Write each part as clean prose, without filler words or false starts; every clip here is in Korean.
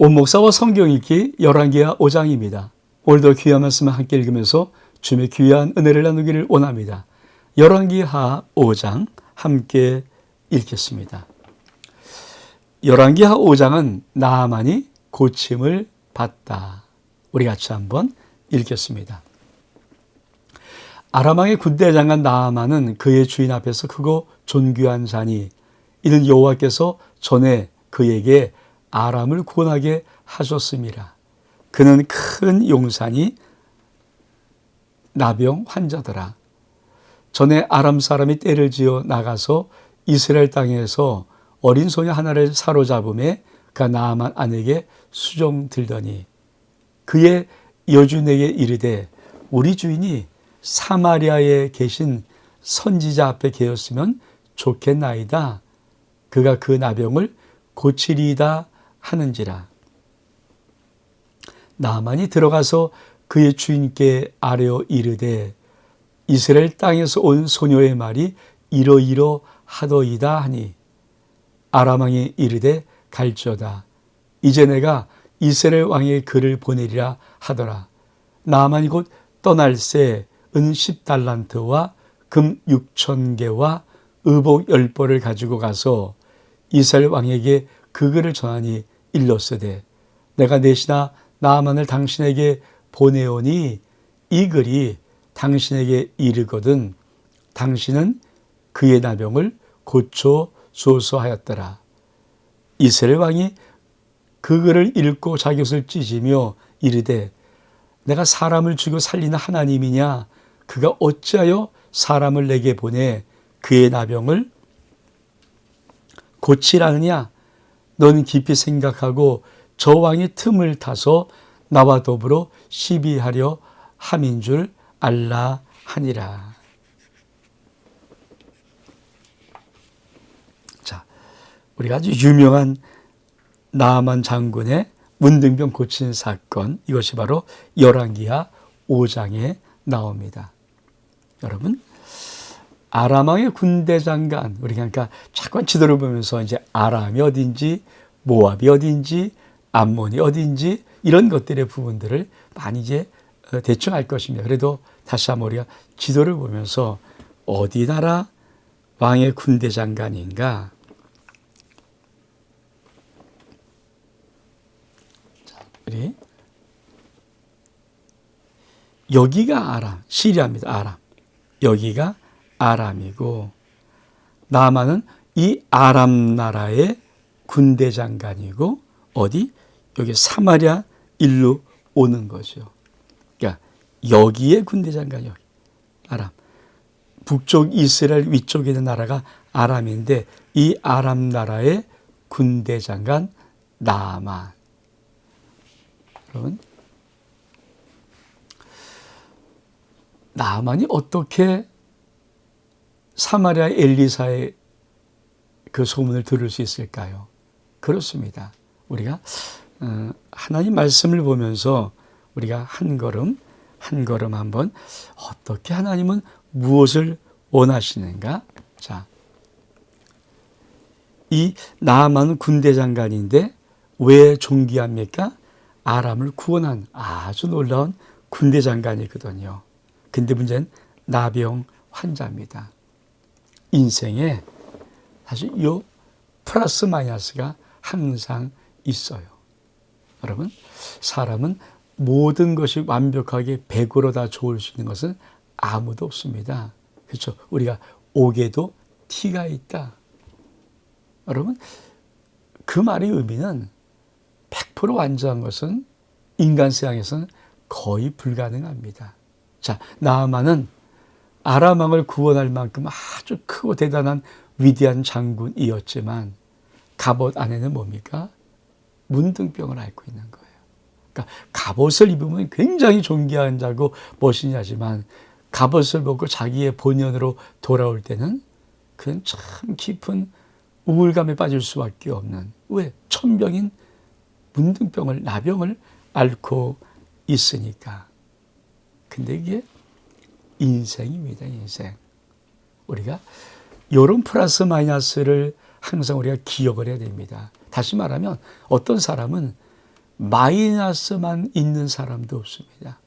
온 목사와 성경 읽기 열왕기하 5장입니다. 오늘도 귀한 말씀을 함께 읽으면서 주님의 귀한 은혜를 나누기를 원합니다. 열왕기하 5장 함께 읽겠습니다. 열왕기하 5장은 나아만이 고침을 받다. 우리 같이 한번 읽겠습니다. 아람 왕의 군대 장관 나아만은 그의 주인 앞에서 크고 존귀한 자니 이는 여호와께서 전에 그에게 아람을 구원하게 하셨음이라. 그는 큰 용사니 나병 환자더라. 전에 아람 사람이 떼를 지어 나가서 이스라엘 땅에서 어린 소녀 하나를 사로잡음에 그 나아만 아내에게 수종들더니 그의 여주인에게 이르되 우리 주인이 사마리아에 계신 선지자 앞에 계었으면 좋겠나이다. 그가 그 나병을 고치리이다 하는지라. 나아만이 들어가서 그의 주인께 아뢰어 이르되 이스라엘 땅에서 온 소녀의 말이 이러이러 하더이다 하니 아람 왕이 이르되 갈지어다. 이제 내가 이스라엘 왕의 글을 보내리라 하더라. 나아만이 곧 떠날새 은 10달란트와 금 6,000개와 의복 10벌을 가지고 가서 이스라엘 왕에게 그 글을 전하니 일렀으되 내가 내시나 나아만을 당신에게 보내오니 이 글이 당신에게 이르거든 당신은 그의 나병을 고쳐 주소서 하였더라. 이스라엘 왕이 그 글을 읽고 자기 옷을 찢으며 이르되 내가 사람을 죽여 살리는 하나님이냐? 그가 어찌하여 사람을 내게 보내 그의 나병을 고치라느냐? 너는 깊이 생각하고 저 왕의 틈을 타서 나와 더불어 시비하려 함인 줄 알라 하니라. 자, 우리가 아주 유명한 나아만 장군의 문둥병 고친 사건, 이것이 바로 열왕기하 5장에 나옵니다. 여러분, 아람 왕의 군대 장관, 우리가 그러니까 자꾸 지도를 보면서 이제 아람이 어딘지, 모압이 어딘지, 암몬이 어딘지 이런 것들의 부분들을 많이 이제 대충 알 것입니다. 그래도 다시 한번 우리가 지도를 보면서 어디 나라 왕의 군대 장관인가? 자, 우리 여기가 아람, 시리아입니다. 아람. 여기가 아람이고 나아만은 이 아람 나라의 군대 장관이고 어디? 여기 사마리아 일로 오는 거죠. 그러니까 여기에 군대 장관이 여기 아람. 북쪽 이스라엘 위쪽에 있는 나라가 아람인데 이 아람 나라의 군대 장관 나아만. 여러분, 나아만이 어떻게 사마리아 엘리사의 그 소문을 들을 수 있을까요? 그렇습니다. 우리가 하나님 말씀을 보면서 우리가 한 걸음 한 걸음 한번 어떻게 하나님은 무엇을 원하시는가? 자, 이 나아만은 군대 장관인데 왜 존귀합니까? 아람을 구원한 아주 놀라운 군대 장관이거든요. 근데 문제는 나병 환자입니다. 인생에 사실 이 플러스 마이너스가 항상 있어요. 여러분, 사람은 모든 것이 완벽하게 100으로 다 좋을 수 있는 것은 아무도 없습니다. 그렇죠? 우리가 옥에도 티가 있다. 여러분, 그 말의 의미는 100% 완전한 것은 인간 세상에서는 거의 불가능합니다. 자, 나아만은 아람 왕을 구원할 만큼 아주 크고 대단한 위대한 장군이었지만 갑옷 안에는 뭡니까? 문둥병을 앓고 있는 거예요. 그러니까 갑옷을 입으면 굉장히 존귀한 자고 멋있는 자지만 갑옷을 벗고 자기의 본연으로 돌아올 때는 그는 참 깊은 우울감에 빠질 수밖에 없는, 왜? 천병인 문둥병을, 나병을 앓고 있으니까. 근데 이게 인생입니다, 인생. 우리가 이런 플러스 마이너스를 항상 우리가 기억을 해야 됩니다. 다시 말하면 어떤 사람은 마이너스만 있는 사람도 없습니다.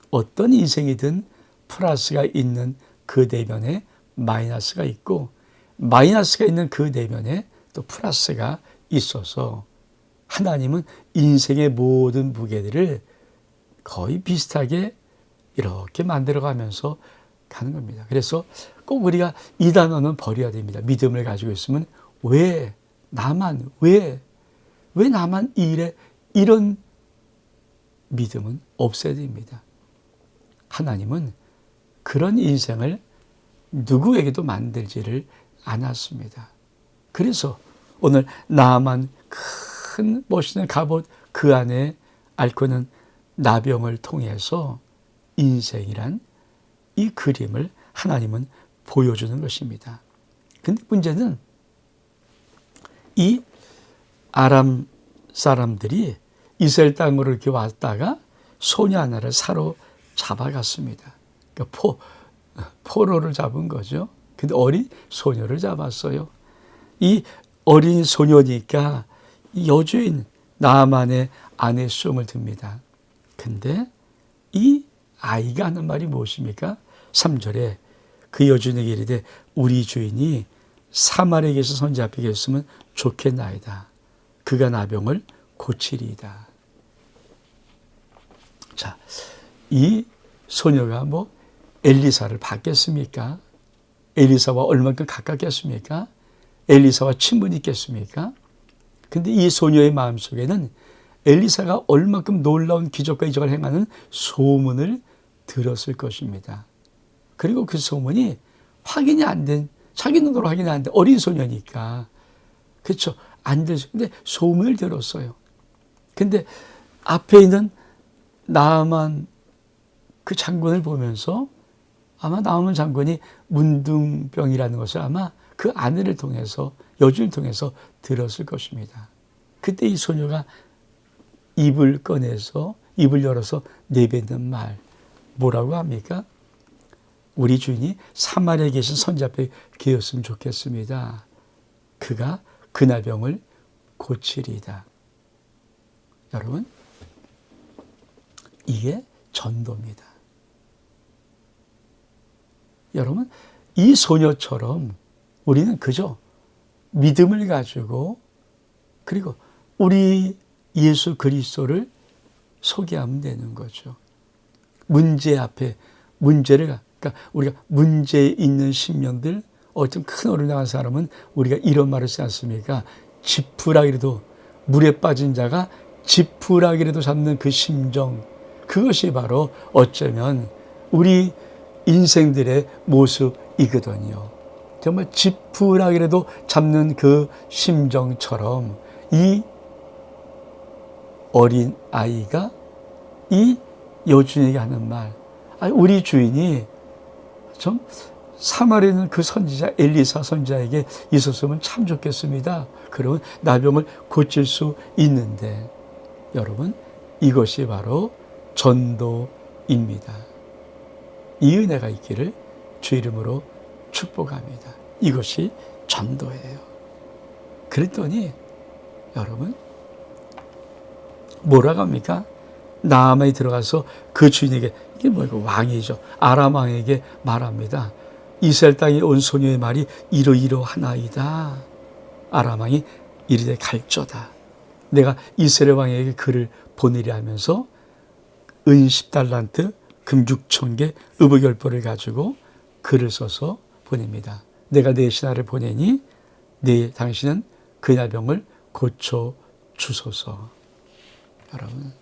어떤 인생이든 플러스가 있는 그 내면에 마이너스가 있고, 마이너스가 있는 그 내면에 또 플러스가 있어서 하나님은 인생의 모든 무게들을 거의 비슷하게 이렇게 만들어가면서 가는 겁니다. 그래서 꼭 우리가 이 단어는 버려야 됩니다. 믿음을 가지고 있으면 왜 나만, 왜 나만 이래, 이런 믿음은 없어야 됩니다. 하나님은 그런 인생을 누구에게도 만들지를 않았습니다. 그래서 오늘 나만 큰 멋있는 갑옷 그 안에 앓고 있는 나병을 통해서 인생이란 이 그림을 하나님은 보여주는 것입니다. 근데 문제는 이 아람 사람들이 이스라엘 땅으로 이렇게 왔다가 소녀 하나를 사로잡아갔습니다. 그러니까 포로를 잡은 거죠. 근데 어린 소녀를 잡았어요. 이 어린 소녀니까 여주인 나아만의 아내 수종을 듭니다. 근데 이 아이가 하는 말이 무엇입니까? 3절에 그 여주인에게 이르되 우리 주인이 사마리아에 계신 선지 앞에 계셨으면 좋겠나이다. 그가 나병을 고치리이다. 자, 이 소녀가 뭐 엘리사를 받겠습니까? 엘리사와 얼만큼 가깝겠습니까? 엘리사와 친분이 있겠습니까? 근데 이 소녀의 마음속에는 엘리사가 얼만큼 놀라운 기적과 이적을 행하는 소문을 들었을 것입니다. 그리고 그 소문이 확인이 안 된, 자기 눈으로 확인이 안 된 어린 소녀니까. 그렇죠. 안 되죠. 근데 소문을 들었어요. 근데 앞에 있는 나아만 그 장군을 보면서 아마 나아만 장군이 문둥병이라는 것을 아마 그 아내를 통해서, 여주를 통해서 들었을 것입니다. 그때 이 소녀가 입을 꺼내서, 입을 열어서 내뱉는 말, 뭐라고 합니까? 우리 주인이 사마리아에 계신 선지 앞에 계셨으면 좋겠습니다. 그가 그 나병을 고치리이다. 여러분, 이게 전도입니다. 여러분, 이 소녀처럼 우리는 그저 믿음을 가지고 그리고 우리 예수 그리스도를 소개하면 되는 거죠. 문제 앞에 문제를, 그러니까 우리가 문제 있는 심령들, 어떤 큰 어려움 당한 사람은 우리가 이런 말을 쓰지 않습니까? 지푸라기라도, 물에 빠진 자가 지푸라기라도 잡는 그 심정, 그것이 바로 어쩌면 우리 인생들의 모습이거든요. 정말 지푸라기라도 잡는 그 심정처럼 이 어린 아이가 이 여주인에게 하는 말, 우리 주인이 좀 사마리아에 있는 그 선지자 엘리사 선지자에게 있었으면 참 좋겠습니다. 그러면 나병을 고칠 수 있는데, 여러분, 이것이 바로 전도입니다. 이 은혜가 있기를 주 이름으로 축복합니다. 이것이 전도예요. 그랬더니 여러분, 뭐라고 합니까? 나아만이 들어가서 그 주인에게, 이게 뭐고 왕이죠, 아람 왕에게 말합니다. 이스라엘 땅에 온 소녀의 말이 이러이러하나이다. 아람 왕이 이르되 갈저다. 내가 이스라엘 왕에게 글을 보내려 하면서 은 10달란트, 금 6,000개, 의복열보를 가지고 글을 써서 보냅니다. 내가 내 신하를 보내니 당신은 그 나병을 고쳐 주소서. 여러분,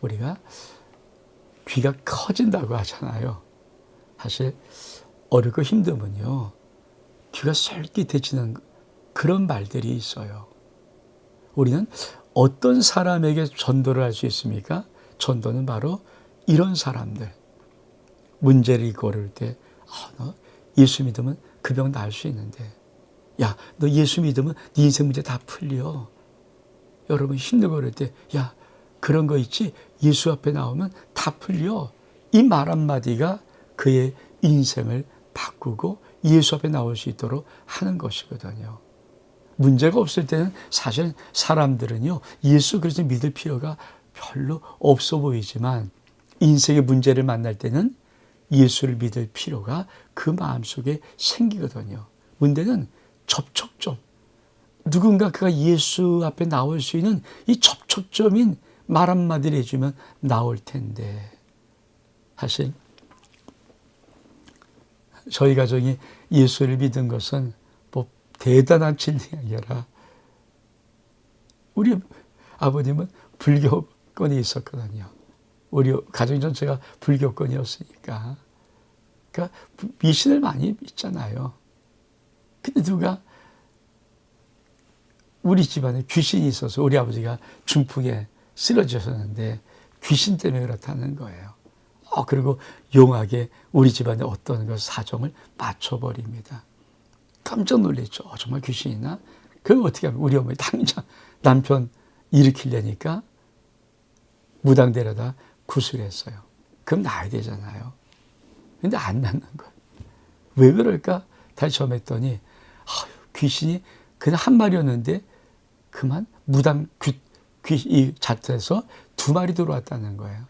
우리가 귀가 커진다고 하잖아요. 사실 어렵고 힘들면요, 귀가 솔깃해지는 그런 말들이 있어요. 우리는 어떤 사람에게 전도를 할 수 있습니까? 전도는 바로 이런 사람들. 문제를 걸을 때, 너 예수 믿으면 그 병 나을 수 있는데, 야, 너 예수 믿으면 네 인생 문제 다 풀려. 여러분 힘들고 그럴 때, 야, 그런 거 있지? 예수 앞에 나오면 다 풀려. 이 말 한마디가 그의 인생을 바꾸고 예수 앞에 나올 수 있도록 하는 것이거든요. 문제가 없을 때는 사실 사람들은요, 예수 그리스도 믿을 필요가 별로 없어 보이지만 인생의 문제를 만날 때는 예수를 믿을 필요가 그 마음속에 생기거든요. 문제는 접촉점. 누군가 그가 예수 앞에 나올 수 있는 이 접촉점인 말 한마디를 해주면 나올 텐데, 사실 저희 가정이 예수를 믿은 것은 뭐 대단한 진리가 아니라, 우리 아버님은 불교권이 있었거든요. 우리 가정 전체가 불교권이었으니까. 그러니까 미신을 많이 믿잖아요. 근데 누가 우리 집안에 귀신이 있어서 우리 아버지가 중풍에 쓰러지셨는데 귀신 때문에 그렇다는 거예요. 그리고 용하게 우리 집안에 어떤 것 사정을 맞춰버립니다. 깜짝 놀랐죠. 정말 귀신이 있나? 그걸 어떻게 하면 우리 어머니 당장 남편 일으키려니까 무당 데려다 구술했어요. 그럼 나야 되잖아요. 근데 안 낫는 거예요. 왜 그럴까? 다시 점했더니 귀신이 그냥 한 마리였는데 그만 무당 이 자태에서 2마리 들어왔다는 거예요.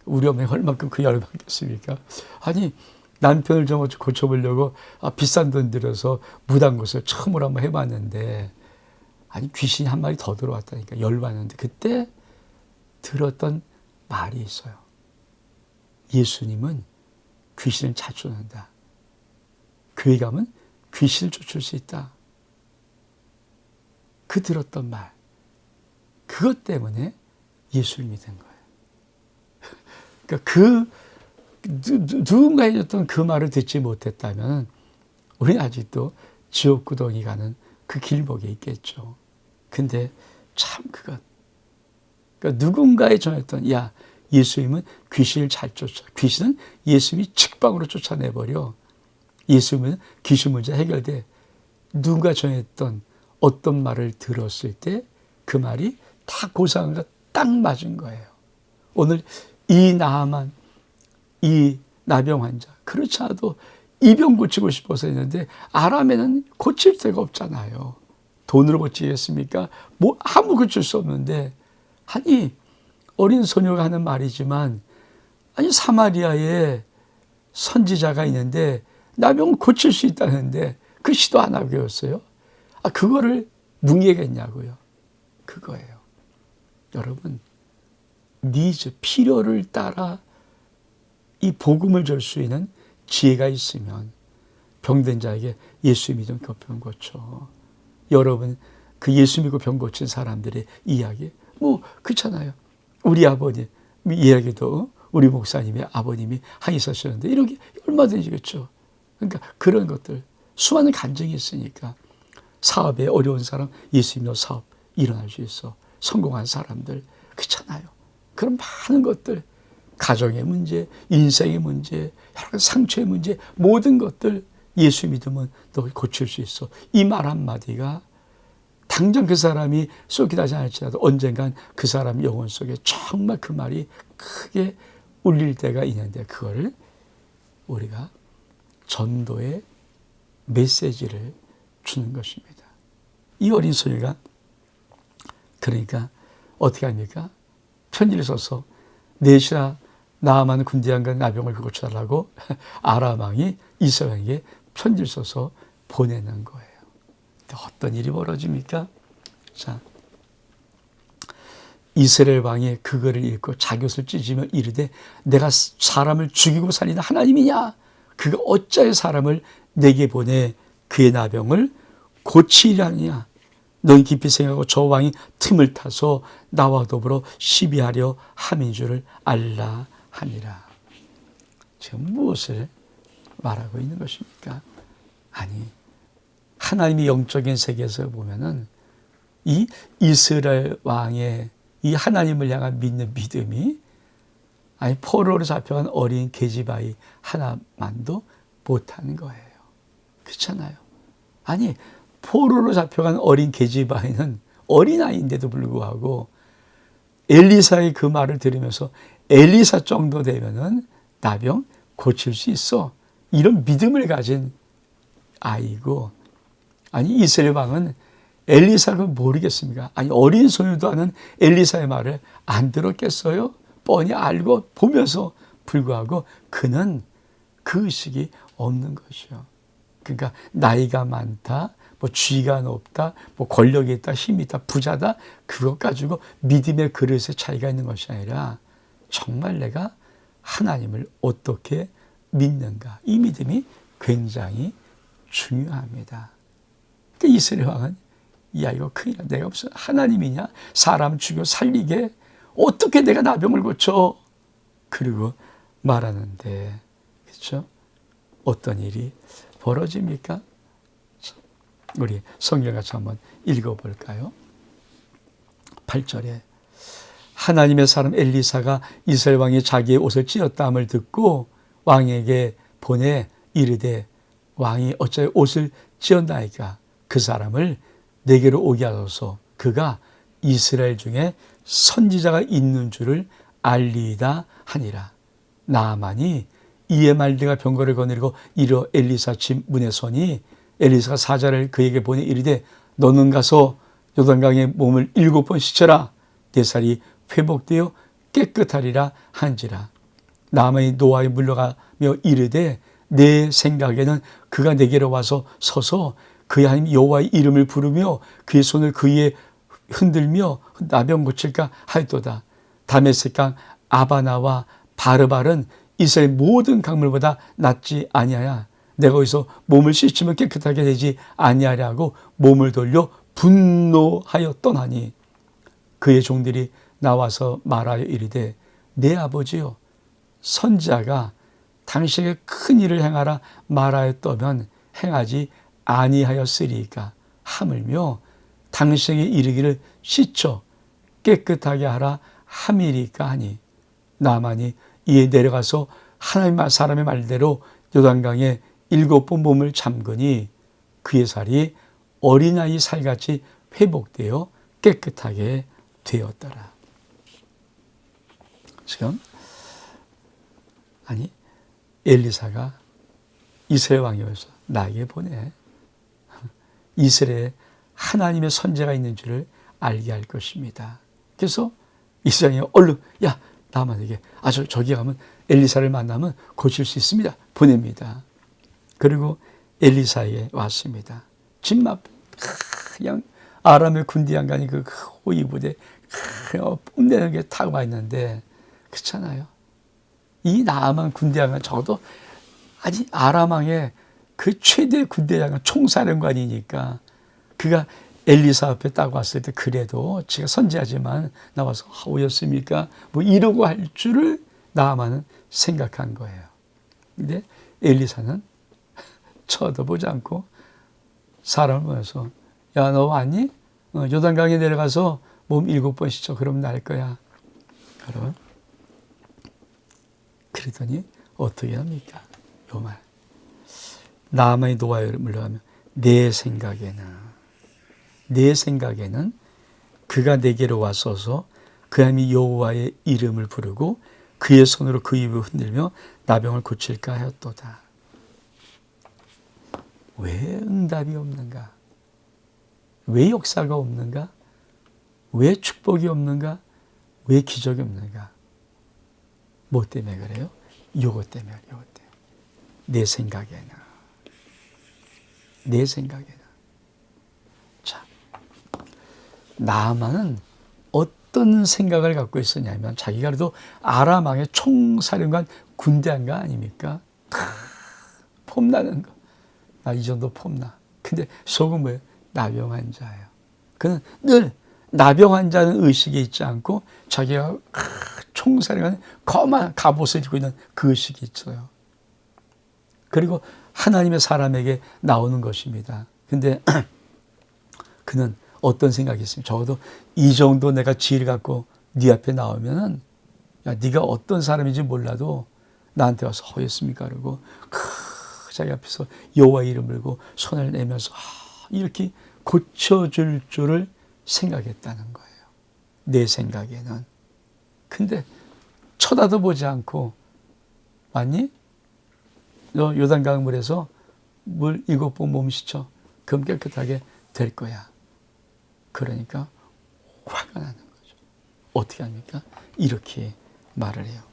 우리 어머니 얼마큼 그 열받겠습니까? 아니, 남편을 좀 고쳐보려고 비싼 돈 들여서 무당굿을 처음으로 한번 해봤는데, 아니 귀신이 한 마리 더 들어왔다니까 열받는데, 그때 들었던 말이 있어요. 예수님은 귀신을 잘 쫓는다. 교회 가면 귀신을 쫓을 수 있다. 그 들었던 말, 그것 때문에 예수를 믿은 거예요. 그러니까 누군가 해줬던 그 말을 듣지 못했다면 우리는 아직도 지옥 구덩이 가는 그 길목에 있겠죠. 근데 참 그러니까 누군가에 전했던, 야, 예수님은 귀신을 잘 쫓아. 귀신은 예수님이 직방으로 쫓아내버려. 예수님은 귀신 문제 해결돼. 누군가 전했던 어떤 말을 들었을 때 그 말이 다 그 상황과 딱 맞은 거예요. 오늘 이 나아만, 이 나병 환자, 그렇지 않아도 이 병 고치고 싶어서 했는데 아람에는 고칠 데가 없잖아요. 돈으로 고치겠습니까? 뭐 아무 고칠 수 없는데, 아니 어린 소녀가 하는 말이지만, 아니 사마리아에 선지자가 있는데 나병 고칠 수 있다는데 그 시도 안 하고 계셨어요. 그거를 뭉개겠냐고요. 그거예요. 여러분, 니즈, 필요를 따라 이 복음을 줄 수 있는 지혜가 있으면 병든 자에게 예수 믿으면 그 병 고쳐. 여러분, 그 예수 믿고 병 고친 사람들의 이야기, 뭐 그렇잖아요. 우리 아버님 이야기도 우리 목사님의 아버님이 하셨었는데 이런 게 얼마든지, 그렇죠. 그러니까 그런 것들, 수많은 간증이 있으니까. 사업에 어려운 사람 예수 믿는 사업 일어날 수 있어. 성공한 사람들, 그렇잖아요. 그런 많은 것들, 가정의 문제, 인생의 문제, 여러 가지 상처의 문제, 모든 것들 예수 믿으면 너 고칠 수 있어. 이 말 한마디가 당장 그 사람이 쏠깃하지 않을지라도 언젠간 그 사람 영혼 속에 정말 그 말이 크게 울릴 때가 있는데, 그거를 우리가 전도의 메시지를 주는 것입니다. 이 어린 소녀가 그러니까 어떻게 합니까? 편지를 써서 네시라 나아만 군대장관 나병을 고쳐달라고 아람 왕이 이스라엘 왕에게 편지를 써서 보내는 거예요. 어떤 일이 벌어집니까? 자, 이스라엘 왕이 그거를 읽고 자깃을 찢으며 이르되, 내가 사람을 죽이고 살리는 하나님이냐? 그가 어찌하여 사람을 내게 보내 그의 나병을 고치리하느냐? 너희 깊이 생각하고 저 왕이 틈을 타서 나와 더불어 시비하려 함인 줄을 알라 하니라. 지금 무엇을 말하고 있는 것입니까? 아니, 하나님의 영적인 세계에서 보면은 이 이스라엘 왕의 이 하나님을 향한 믿는 믿음이, 아니 포로로 잡혀간 어린 계집아이 하나만도 못하는 거예요. 그렇잖아요. 아니 포로로 잡혀간 어린 계집아이는 어린아이인데도 불구하고 엘리사의 그 말을 들으면서 엘리사 정도 되면은 나병 고칠 수 있어, 이런 믿음을 가진 아이고, 아니 이스라엘 왕은 엘리사가 모르겠습니까? 아니 어린 소녀도 하는 엘리사의 말을 안 들었겠어요? 뻔히 알고 보면서 불구하고 그는 그 의식이 없는 것이요. 그러니까 나이가 많다, 뭐 쥐가 높다, 뭐 권력이 있다, 힘이 있다, 부자다, 그것 가지고 믿음의 그릇의 차이가 있는 것이 아니라 정말 내가 하나님을 어떻게 믿는가, 이 믿음이 굉장히 중요합니다. 그러니까 이스라엘 왕은 야 이거 큰일이야, 내가 무슨 하나님이냐, 사람 죽여 살리게 어떻게 내가 나병을 고쳐, 그리고 말하는데 그렇죠? 어떤 일이 벌어집니까? 우리 성경 같이 한번 읽어볼까요? 8절에 하나님의 사람 엘리사가 이스라엘 왕이 자기의 옷을 찢었다함을 듣고 왕에게 보내 이르되 왕이 어찌하여 옷을 찢었나이까? 그 사람을 내게로 오게 하소서. 그가 이스라엘 중에 선지자가 있는 줄을 알리이다 하니라. 나아만이 이에 말대가 병거를 거느리고 이르러 엘리사 집 문에 서니 엘리사가 사자를 그에게 보내 이르되 너는 가서 요단강에 몸을 7번 씻어라. 내 살이 회복되어 깨끗하리라 한지라. 나아만이 노아에 물러가며 이르되 내 생각에는 그가 내게로 와서 서서 그의 하나님 여호와의 이름을 부르며 그의 손을 그의 흔들며 나병 고칠까 하였도다. 다메섹강 아바나와 바르발은 이스라엘 모든 강물보다 낫지 아니하야. 내가 거기서 몸을 씻으면 깨끗하게 되지 아니하랴고 몸을 돌려 분노하여 떠나니 그의 종들이 나와서 말하여 이르되 내 아버지여 선지자가 당신에게 큰 일을 행하라 말하였다면 행하지 아니하였으리까 하물며 당신에게 이르기를 씻어 깨끗하게 하라 함이리까 하니 나만이 이에 내려가서 하나님 사람의 말대로 요단강에 7번 몸을 잠그니 그의 살이 어린아이 살같이 회복되어 깨끗하게 되었더라. 지금 아니 엘리사가 이스라엘 왕이어서 나에게 보내 이스라엘에 하나님의 선지자가 있는 줄을 알게 할 것입니다. 그래서 이스라엘이 얼른 야 나만에게 저기 가면 엘리사를 만나면 고칠 수 있습니다. 보냅니다. 그리고 엘리사에게 왔습니다. 집만 그냥 아람의 군대 양간이 그 호위부대 뽐내는 게 타고 와 있는데 그렇잖아요. 이 나아만 군대 양간 적어도 아니 아람 왕의 그 최대 군대 양간 총사령관이니까 그가 엘리사 앞에 딱 왔을 때 그래도 제가 선지하지만 나와서 오였습니까? 뭐 이러고 할 줄을 나아만은 생각한 거예요. 근데 엘리사는 쳐다보지 않고 사람을 보내서 야 너 왔니? 요단강에 내려가서 몸 7번 씻어. 그럼 날 거야. 그러더니 어떻게 합니까? 요 말. 나아만이 노아에 물러가면 내 생각에는 그가 내게로 와서서 그 하나님 여호와의 이름을 부르고 그의 손으로 그 입을 흔들며 나병을 고칠까 하였도다. 왜 응답이 없는가? 왜 역사가 없는가? 왜 축복이 없는가? 왜 기적이 없는가? 뭐 때문에 그래요? 요것 때문에. 내 생각에는. 자, 나아만은 어떤 생각을 갖고 있었냐면 자기가 그래도 아람 왕의 총사령관 군대장관 아닙니까? 폼나는 거. 나 이 정도 폼나. 근데 속은 뭐예요? 나병 환자예요. 그는 늘 나병 환자는 의식이 있지 않고 자기가 총사령관 거만 갑옷을 입고 있는 그 의식이 있어요. 그리고 하나님의 사람에게 나오는 것입니다. 근데 그는 어떤 생각이 있습니까? 적어도 이 정도 내가 지혜를 갖고 네 앞에 나오면은 야, 네가 어떤 사람인지 몰라도 나한테 와서 허였습니까? 그러고 자기 앞에서 여호와 이름을 들고 손을 내면서 이렇게 고쳐줄 줄을 생각했다는 거예요. 내 생각에는. 근데 쳐다도 보지 않고 맞니? 너 요단강 물에서 물 7번 몸 씻어. 그럼 깨끗하게 될 거야. 그러니까 화가 나는 거죠. 어떻게 합니까? 이렇게 말을 해요.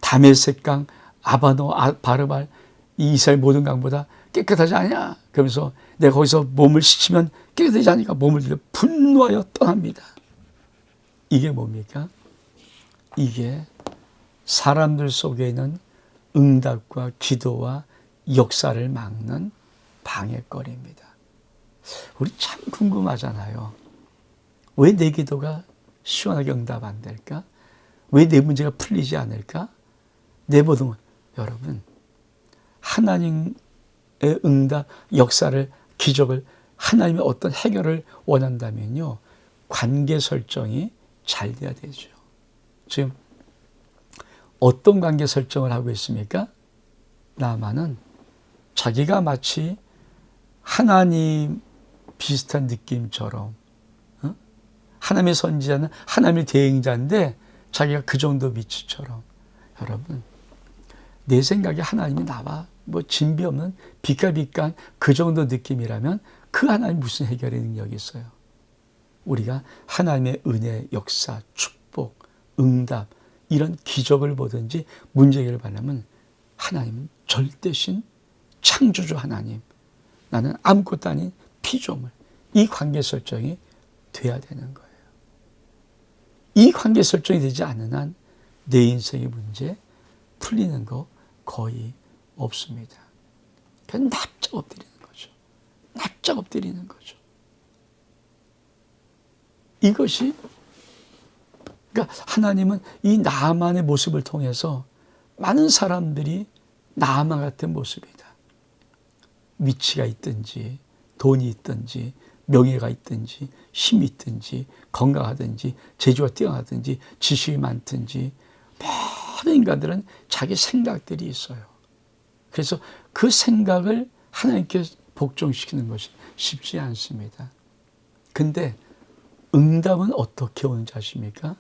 다메섹 강, 아바노, 바르발, 이 이스라엘 모든 강보다 깨끗하지 않냐? 그러면서 내가 거기서 몸을 씻으면 깨끗하지 않으니까 몸을 들여 분노하여 떠납니다. 이게 뭡니까? 이게 사람들 속에 있는 응답과 기도와 역사를 막는 방해거리입니다. 우리 참 궁금하잖아요. 왜 내 기도가 시원하게 응답 안 될까? 왜 내 문제가 풀리지 않을까? 내 모든, 여러분, 하나님의 응답, 역사를, 기적을, 하나님의 어떤 해결을 원한다면요, 관계 설정이 잘 돼야 되죠. 지금 어떤 관계 설정을 하고 있습니까? 나아만은 자기가 마치 하나님 비슷한 느낌처럼, 하나님의 선지자는 하나님의 대행자인데 자기가 그 정도 위치처럼. 여러분, 내 생각에 하나님이 나와 뭐 진비 없는 비까비까한 그 정도 느낌이라면 그 하나님 무슨 해결의 능력이 있어요? 우리가 하나님의 은혜, 역사, 축복, 응답, 이런 기적을 보든지 문제 해결을 받으면 하나님은 절대신 창조주 하나님, 나는 아무것도 아닌 피조물, 이 관계 설정이 돼야 되는 거예요. 이 관계 설정이 되지 않는 한 내 인생의 문제 풀리는 거 거의 없습니다. 그냥 납작 엎드리는 거죠. 납작 엎드리는 거죠. 이것이, 그러니까 하나님은 이 나아만의 모습을 통해서 많은 사람들이 나아만 같은 모습이다. 위치가 있든지 돈이 있든지 명예가 있든지 힘이 있든지 건강하든지 재주가 뛰어나든지 지식이 많든지 모든 인간들은 자기 생각들이 있어요. 그래서 그 생각을 하나님께 복종시키는 것이 쉽지 않습니다. 근데 응답은 어떻게 오는지 아십니까?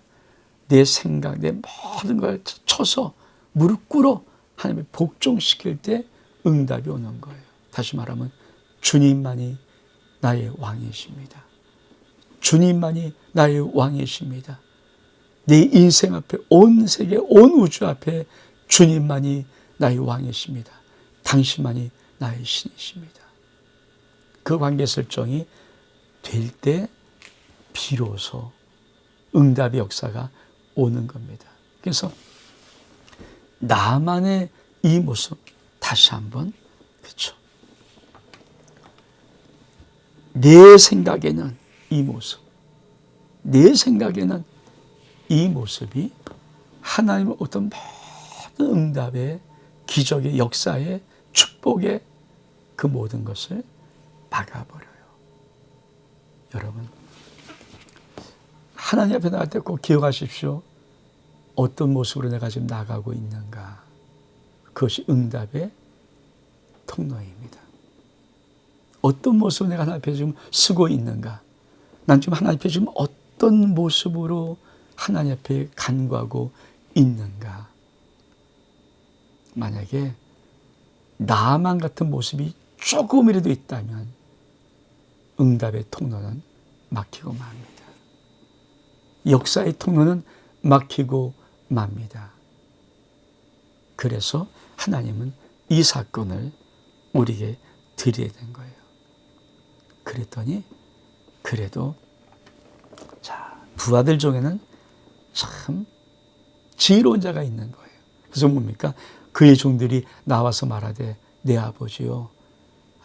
내 생각, 내 모든 걸 쳐서 무릎 꿇어 하나님을 복종시킬 때 응답이 오는 거예요. 다시 말하면 주님만이 나의 왕이십니다. 주님만이 나의 왕이십니다. 내 인생 앞에, 온 세계, 온 우주 앞에 주님만이 나의 왕이십니다. 당신만이 나의 신이십니다. 그 관계 설정이 될 때 비로소 응답의 역사가 오는 겁니다. 그래서 나만의 이 모습 다시 한번, 그렇죠? 내 생각에는 이 모습, 내 생각에는 이 모습이 하나님의 어떤 모든 응답의 기적의 역사의 축복의 그 모든 것을 막아버려요. 여러분, 하나님 앞에 나갈 때 꼭 기억하십시오. 어떤 모습으로 내가 지금 나가고 있는가. 그것이 응답의 통로입니다. 어떤 모습으로 내가 하나님 앞에 지금 쓰고 있는가. 난 지금 하나님 앞에 지금 어떤 모습으로 하나님 앞에 간구하고 있는가. 만약에 나만 같은 모습이 조금이라도 있다면 응답의 통로는 막히고 맙니다. 역사의 통로는 막히고 맙니다. 그래서 하나님은 이 사건을 우리에게 드려야 된 거예요. 그랬더니 그래도 자, 부하들 중에는 참 지혜로운 자가 있는 거예요. 그래서 뭡니까? 그의 종들이 나와서 말하되 내 아버지요,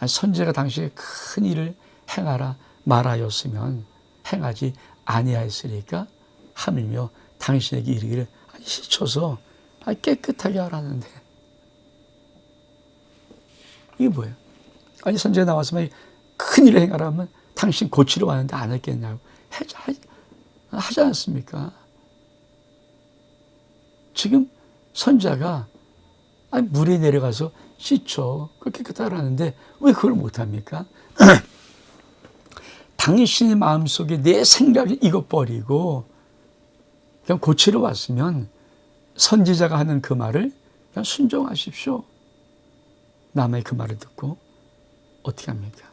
선지자가 당시에 큰 일을 행하라 말하였으면 행하지 아니하였으니까 하물며 당신에게 이르기를 씻어서 깨끗하게 하라는데, 이게 뭐예요? 아니 선지자가 나와서 큰 일을 행하라 하면 당신 고치러 왔는데 안 했겠냐고 하지 않습니까? 지금 선지자가 물에 내려가서 씻어 그렇게 깨끗하라는데 왜 그걸 못합니까? 당신의 마음속에 내 생각이 이것 버리고 그냥 고치러 왔으면 선지자가 하는 그 말을 그냥 순종하십시오. 남의 그 말을 듣고 어떻게 합니까?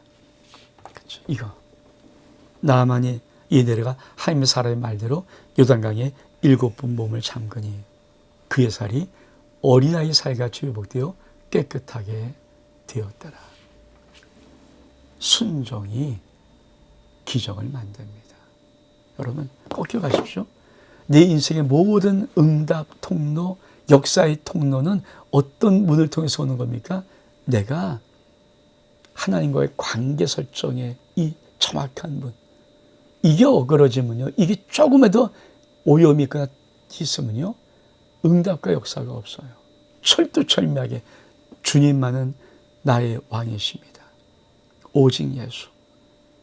그렇죠. 이거 나아만이 내려가 하나님의 사람의 말대로 요단강에 7번 몸을 잠그니 그의 살이 어린아이 살같이 회복되어 깨끗하게 되었더라. 순종이 기적을 만듭니다. 여러분 꼭 기억하십시오. 내 인생의 모든 응답 통로, 역사의 통로는 어떤 문을 통해서 오는 겁니까? 내가 하나님과의 관계 설정의 이 정확한 문. 이게 어그러지면요, 이게 조금에도 오염이 있거나 있으면요, 응답과 역사가 없어요. 철두철미하게 주님만은 나의 왕이십니다. 오직 예수.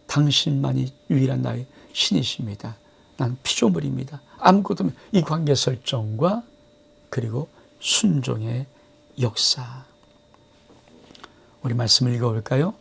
당신만이 유일한 나의 신이십니다. 나는 피조물입니다. 아무것도 없는 이 관계 설정과 그리고 순종의 역사. 우리 말씀을 읽어볼까요?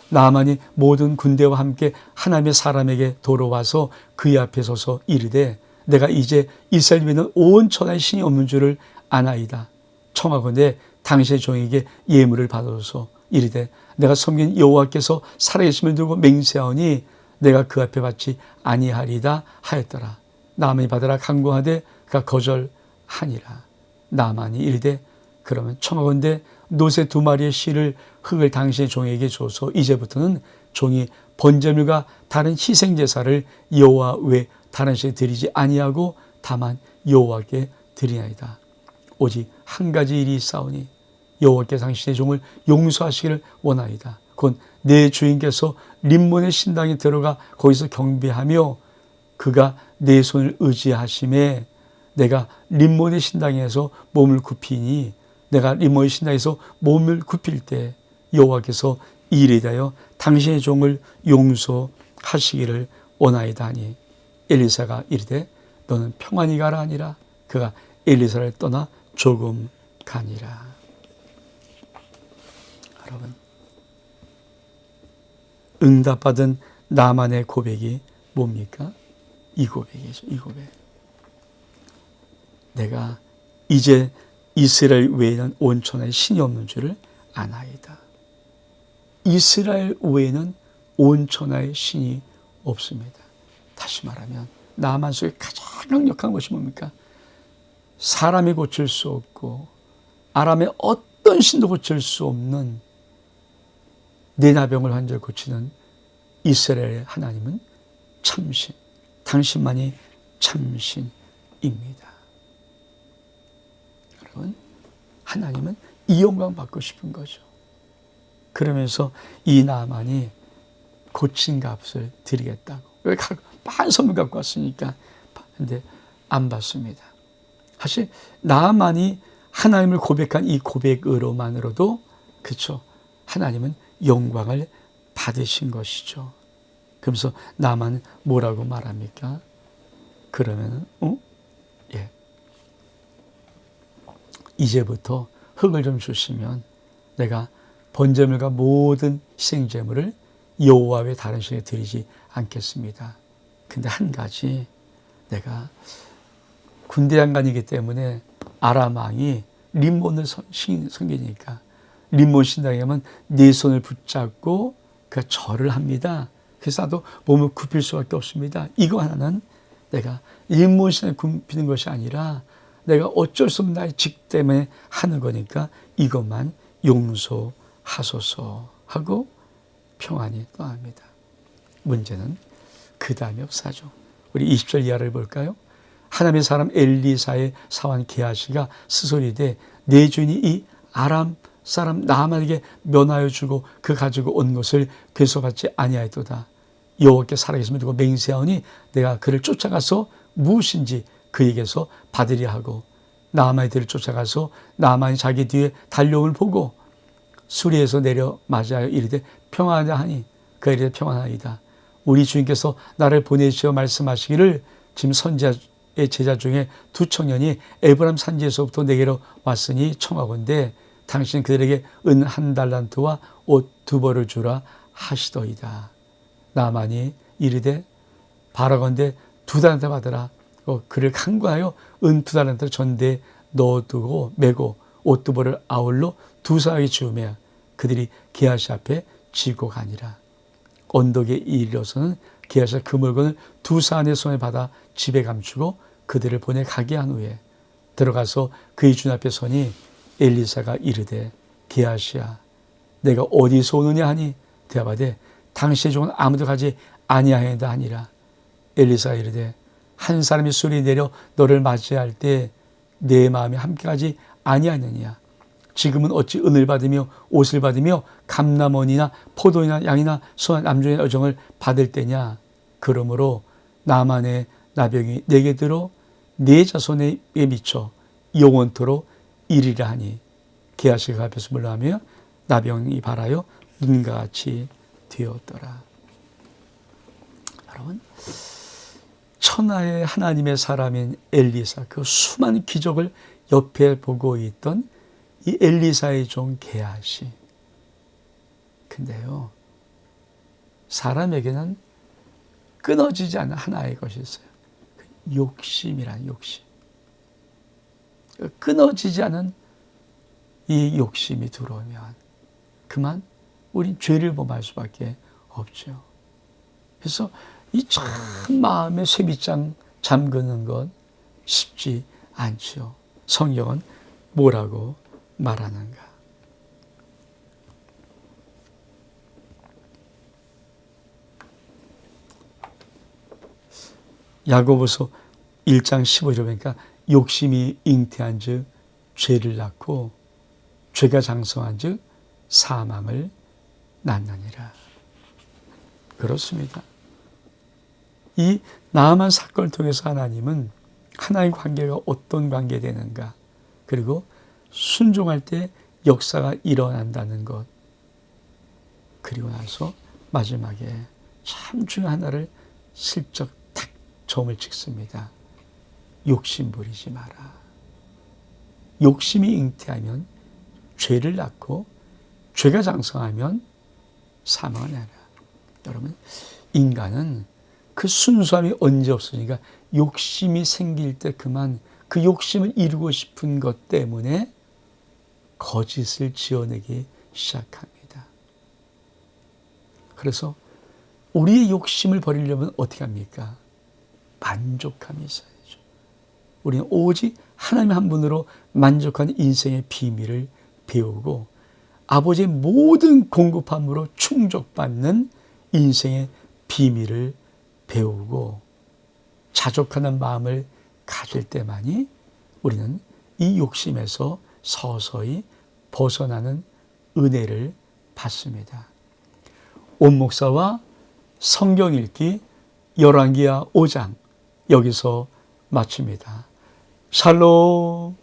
나아만이 모든 군대와 함께 하나님의 사람에게 돌아와서 그의 앞에 서서 이르되 내가 이제 이스라엘 위에는 온 천하의 신이 없는 줄을 아나이다. 청하건대 당신의 종에게 예물을 받아서 이르되 내가 섬긴 여호와께서 살아계심을 두고 맹세하오니 내가 그 앞에 받지 아니하리다 하였더라. 나아만이 받으라 간구하되 그가 거절하니라. 나아만이 이르되 그러면 청하건대 노새 2마리의 실을 흙을 당신의 종에게 줘서 이제부터는 종이 번제물과 다른 희생제사를 여호와 외 다른 신에 드리지 아니하고 다만 여호와께 드리나이다. 오직 한 가지 일이 있사오니 여호와께서 당신의 종을 용서하시기를 원하이다. 곧 내 주인께서 림몬의 신당에 들어가 거기서 경배하며 그가 내 손을 의지하심에 내가 림몬의 신당에서 몸을 굽히니 내가 림몬의 신당에서 몸을 굽힐 때 여호와께서 이 일에 대하여 당신의 종을 용서하시기를 원하이다 하니 엘리사가 이르되 너는 평안히 가라 하니라. 그가 엘리사를 떠나 조금 가니라. 여러분, 응답받은 나만의 고백이 뭡니까? 이 고백이죠. 이 고백. 내가 이제 이스라엘 외에는 온 천하에 신이 없는 줄을 아나이다. 이스라엘 외에는 온 천하에 신이 없습니다. 다시 말하면 나만 속에 가장 강력한 것이 뭡니까? 사람이 고칠 수 없고 아람의 어떤 신도 고칠 수 없는 내 나병을 환자를 고치는 이스라엘의 하나님은 참신, 당신만이 참신입니다. 여러분, 하나님은 이 영광 받고 싶은 거죠. 그러면서 이 나만이 고친 값을 드리겠다고. 왜 많은 선물 갖고 왔으니까. 근데 안 받습니다. 사실 나만이 하나님을 고백한 이 고백으로만으로도 그렇죠. 하나님은 영광을 받으신 것이죠. 그러면서 나만 뭐라고 말합니까? 그러면은 예. 이제부터 흙을 좀 주시면 내가 번제물과 모든 희생제물을 여호와 외 다른 신에 드리지 않겠습니다. 근데 한 가지, 내가 군대 장관이기 때문에 아람 왕이 림몬을 섬기니까 림몬 신당에 가면 네 손을 붙잡고 그 절을 합니다. 그래서 나도 몸을 굽힐 수밖에 없습니다. 이거 하나는 내가 림몬 신당에 굽히는 것이 아니라 내가 어쩔 수 없는 나의 직 때문에 하는 거니까 이것만 용서하소서 하고 평안히 떠납니다. 문제는 그 다음에 역사죠. 우리 20절 이하를 볼까요? 하나님의 사람 엘리사의 사환 게하시가 스소리되 내 주인이 이 아람 사람 나아만에게 면하여 주고 그 가지고 온 것을 괴소받지 아니하였도다. 여호와께 살아계심을 두고 맹세하오니 내가 그를 쫓아가서 무엇인지 그에게서 받으려 하고 나아만의 뒤를 쫓아가서 나아만이 자기 뒤에 달려옴을 보고 수리에서 내려 맞이하여 이르되 평안하냐 하니 그가 이르되 평안하이다. 우리 주인께서 나를 보내시어 말씀하시기를 지금 선지자의 제자 중에 2 청년이 에브람 산지에서부터 내게로 왔으니 청하건대 당신 그들에게 은 1달란트와 옷 2벌을 주라 하시더이다. 나만이 이르되 바라건대 2달란트 받으라. 그를 간구하여 은 2달란트를 전대에 넣어두고 메고 옷 2벌을 아울러 2사람이 주우며 그들이 게하시 앞에 지고 가니라. 언덕에 이르러서는 게하시가 그 물건을 두 사람의 손에 받아 집에 감추고 그들을 보내 가게 한 후에 들어가서 그의 주 앞에 서니 엘리사가 이르되 게하시야 내가 어디서 오느냐 하니 대답하되 당신의 종은 아무도 가지 아니하였다 하니라. 엘리사가 이르되 한 사람이 술이 내려 너를 맞이할 때 내 마음이 함께 가지 아니하느냐. 지금은 어찌 은을 받으며 옷을 받으며 감람원이나 포도이나 양이나 소나 남종의 여정을 받을 때냐. 그러므로 나만의 나병이 내게 들어 네 자손에 미쳐 영원토록 이리라 하니 게하시가 앞에서 물러가며 나병이 발하여 눈과 같이 되었더라. 여러분, 천하의 하나님의 사람인 엘리사, 그 수많은 기적을 옆에 보고 있던 이 엘리사의 종 게하시. 근데요, 사람에게는 끊어지지 않는 하나의 것이 있어요. 욕심이란 욕심. 끊어지지 않은 이 욕심이 들어오면 그만 우린 죄를 범할 수밖에 없죠. 그래서 이 참 마음의 쇠빗장 잠그는 건 쉽지 않죠. 성경은 뭐라고 말하는가? 야고보서 1장 15절에 보니까 욕심이 잉태한 즉 죄를 낳고 죄가 장성한 즉 사망을 낳느니라. 그렇습니다. 이 나아만 사건을 통해서 하나님은 하나의 관계가 어떤 관계 되는가, 그리고 순종할 때 역사가 일어난다는 것, 그리고 나서 마지막에 참 중요한 하나를 슬쩍 탁 점을 찍습니다. 욕심 부리지 마라. 욕심이 잉태하면 죄를 낳고 죄가 장성하면 사망을 내라. 여러분, 인간은 그 순수함이 언제 없으니까 욕심이 생길 때 그만 그 욕심을 이루고 싶은 것 때문에 거짓을 지어내기 시작합니다. 그래서 우리의 욕심을 버리려면 어떻게 합니까? 만족함이 있어야죠. 우리는 오직 하나님 한 분으로 만족한 인생의 비밀을 배우고 아버지의 모든 공급함으로 충족받는 인생의 비밀을 배우고 자족하는 마음을 가질 때만이 우리는 이 욕심에서 서서히 벗어나는 은혜를 받습니다. 온 목사와 성경 읽기 열왕기하 5장 여기서 마칩니다. 샬롬.